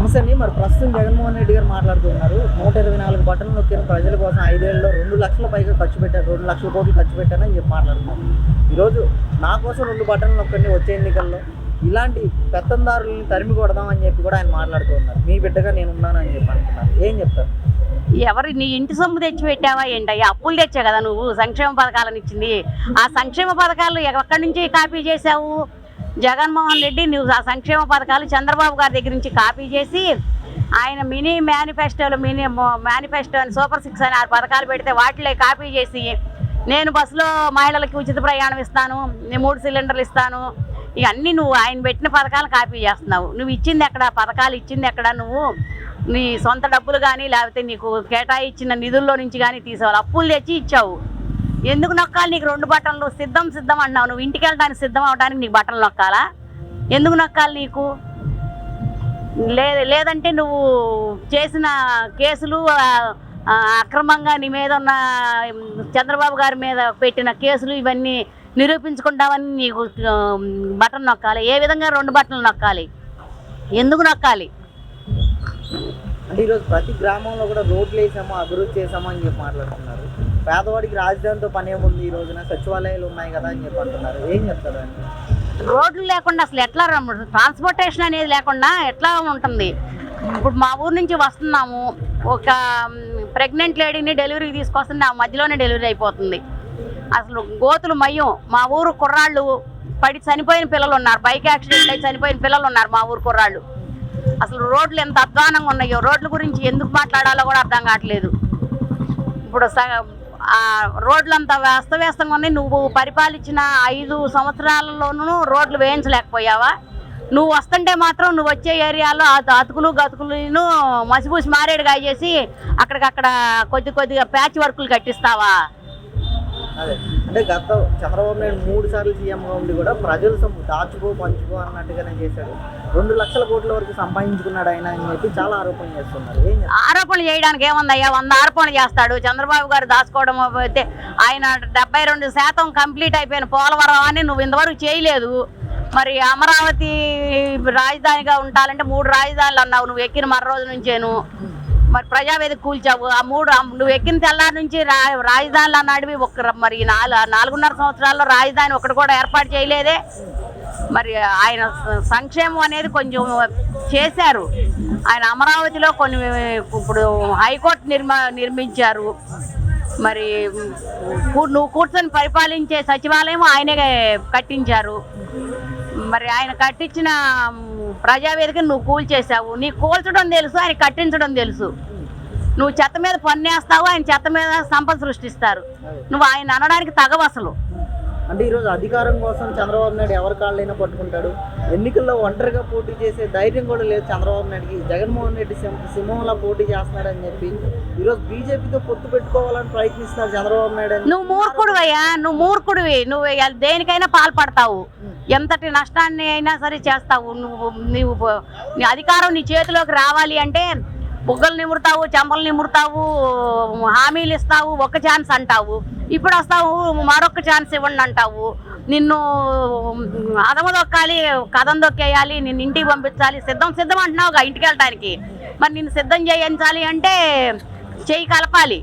సమస్యని మరి ప్రస్తుతం జగన్మోహన్ రెడ్డి గారు మాట్లాడుతున్నారు. 124 బటన్లు నొక్కిన ప్రజల కోసం 5 ఏళ్లలో 2 లక్షల పైగా ఖర్చు పెట్టారు, 2 లక్షల కోట్లు ఖర్చు పెట్టారని చెప్పి మాట్లాడుతున్నారు. ఈరోజు నా కోసం 2 బటన్లు నొక్కండి, వచ్చే ఎన్నికల్లో ఇలాంటి పెత్తందారులని తరిమి కొడదాం అని చెప్పి కూడా ఆయన మాట్లాడుతున్నారు. మీ బిడ్డగా నేను ఉన్నానని చెప్పి అంటున్నారు. ఏం చెప్తారు? ఎవరు నీ ఇంటి సొమ్ము తెచ్చి పెట్టావా ఏంటయ్యా? అప్పులు తెచ్చా కదా నువ్వు సంక్షేమ పథకాలను ఇచ్చింది. ఆ సంక్షేమ పథకాలు ఎక్కడి నుంచి కాపీ చేసావు? జగన్మోహన్ రెడ్డి నువ్వు ఆ సంక్షేమ పథకాలు చంద్రబాబు గారి దగ్గర నుంచి కాపీ చేసి ఆయన మినీ మేనిఫెస్టో అని సూపర్ 6 అని 6 పథకాలు పెడితే వాటిలో కాపీ చేసి నేను బస్సులో మహిళలకి ఉచిత ప్రయాణం ఇస్తాను, 3 సిలిండర్లు ఇస్తాను, ఇవన్నీ నువ్వు ఆయన పెట్టిన పథకాలు కాపీ చేస్తున్నావు. నువ్వు ఇచ్చింది ఎక్కడ? పథకాలు ఇచ్చింది ఎక్కడ? నువ్వు నీ సొంత డబ్బులు కానీ లేకపోతే నీకు కేటాయించిన నిధుల్లో నుంచి కానీ తీసేవాళ్ళు అప్పులు తెచ్చి ఇచ్చావు. ఎందుకు నొక్కాలి నీకు 2 బటన్లు? సిద్ధం అన్నావు. నువ్వు ఇంటికి వెళ్ళడానికి సిద్ధం అవడానికి నీకు బటన్లు నొక్కాలా? ఎందుకు నొక్కాలి నీకు? లేదంటే నువ్వు చేసిన కేసులు అక్రమంగా నీ మీద ఉన్న చంద్రబాబు గారి మీద పెట్టిన కేసులు ఇవన్నీ నిరూపించుకుంటామని నీకు బటన్ నొక్కాలి. ఏ విధంగా 2 బటన్లు నొక్కాలి? ఎందుకు నొక్కాలి? అంటే ఈరోజు ప్రతి గ్రామంలో కూడా రోడ్లు వేసాము, అభివృద్ధి చేసాము అని చెప్పి మాట్లాడుతున్నారు. పేదవాడికి రాజధానితో పని ఏముంది? ఈ రోజున సచివాలయాలు ఉన్నాయి కదా అని చెప్పి అంటున్నారు. ఏం చెప్తారు? రోడ్లు లేకుండా అసలు ఎట్లా ట్రాన్స్పోర్టేషన్ అనేది లేకుండా ఎట్లా ఉంటుంది? ఇప్పుడు మా ఊరు నుంచి వస్తున్నాము, ఒక ప్రెగ్నెంట్ లేడీని డెలివరీకి తీసుకొస్తుంది, ఆ మధ్యలోనే డెలివరీ అయిపోతుంది. అసలు గోతులు మయ్యం. మా ఊరు కుర్రాళ్ళు పడి చనిపోయిన పిల్లలు ఉన్నారు, బైక్ యాక్సిడెంట్ అయి చనిపోయిన పిల్లలు ఉన్నారు మా ఊరు కుర్రాళ్ళు. అసలు రోడ్లు ఎంత అధ్వానంగా ఉన్నాయో, రోడ్ల గురించి ఎందుకు మాట్లాడాలో కూడా అర్థం కావట్లేదు. ఇప్పుడు రోడ్లంతా వ్యస్తవ్యస్తంగా ఉన్నాయి. నువ్వు పరిపాలించిన 5 సంవత్సరాలలోనూ రోడ్లు వేయించలేకపోయావా? నువ్వు వస్తుంటే మాత్రం నువ్వు వచ్చే ఏరియాలో అతుకులు గతుకులను మసిపూసి మారేడుగా చేసి అక్కడికక్కడ కొద్దిగా ప్యాచ్ వర్కులు కట్టిస్తావా? అదే అంటే గత చంద్రబాబు నాయుడు 3 సార్లు సీఎంగా ఉండి కూడా ప్రజల సొమ్ము దాచుకో పంచుకో అన్నట్టుగానే చేశాడు. 2 లక్షల కోట్ల వరకు సంపాదించుకున్నాడు ఆయన అని చెప్పి చాలా ఆరోపణలు చేస్తున్నారు. ఆరోపణలు చేయడానికి ఏముందయ్యా? 100 ఆరోపణలు చేస్తాడు. చంద్రబాబు గారు దాచుకోవడం అయితే ఆయన 72% కంప్లీట్ అయిపోయిన పోలవరం అని నువ్వు ఇంతవరకు చేయలేదు. మరి అమరావతి రాజధానిగా ఉండాలంటే 3 రాజధానులు అన్నావు నువ్వు ఎక్కిన మరో రోజు నుంచేను. మరి ప్రజావేదిక కూల్చావు. ఆ 3 నువ్వు ఎక్కిన తెల్లారి నుంచి రాజధానులు అన్నాడివి. మరి 4.5 సంవత్సరాల్లో రాజధాని ఒకటి కూడా ఏర్పాటు చేయలేదే. మరి ఆయన సంక్షేమం అనేది కొంచెం చేశారు. ఆయన అమరావతిలో కొన్ని ఇప్పుడు హైకోర్టు నిర్మించారు. మరి నువ్వు కూర్చొని పరిపాలించే సచివాలయం ఆయనే కట్టించారు. మరి ఆయన కట్టించిన ప్రజావేదిక నువ్వు కూల్చేసావు. నీకు కూల్చడం తెలుసు, ఆయన కట్టించడం తెలుసు. నువ్వు చెత్త మీద పన్నేస్తావు, ఆయన చెత్త మీద సంపద సృష్టిస్తారు. నువ్వు ఆయన అనడానికి తగవు అసలు. అంటే ఈరోజు అధికారం కోసం చంద్రబాబు నాయుడు ఎవరి కాళ్ళైనా పట్టుకుంటాడు. ఎన్నికల్లో ఒంటరిగా పోటీ చేసే ధైర్యం కూడా లేదు చంద్రబాబు నాయుడుకి. జగన్మోహన్ రెడ్డి సింహంలా పోటీ చేస్తున్నాడని చెప్పి ఈరోజు బీజేపీతో పొత్తు పెట్టుకోవాలని ప్రయత్నిస్తున్నారు చంద్రబాబు నాయుడు. నువ్వు మూర్ఖుడివయ్యా, నువ్వు మూర్ఖుడివి. నువ్వు దేనికైనా పాల్పడతావు, ఎంతటి నష్టాన్ని అయినా సరే చేస్తావు. నువ్వు నీ అధికారం నీ చేతిలోకి రావాలి అంటే బుగ్గలు నిమురుతావు, చెంపలు నిమురుతావు, హామీలు ఇస్తావు, ఒక ఛాన్స్ అంటావు. ఇప్పుడు వస్తావు మరొక ఛాన్స్ ఇవ్వండి అంటావు. నిన్ను అదమ దొక్కాలి, కథం దొక్కేయాలి, నిన్ను ఇంటికి పంపించాలి, సిద్ధం అంటున్నావుగా ఇంటికి వెళ్ళటానికి. మరి నిన్ను సిద్ధం చేయించాలి అంటే చెయ్యి కలపాలి.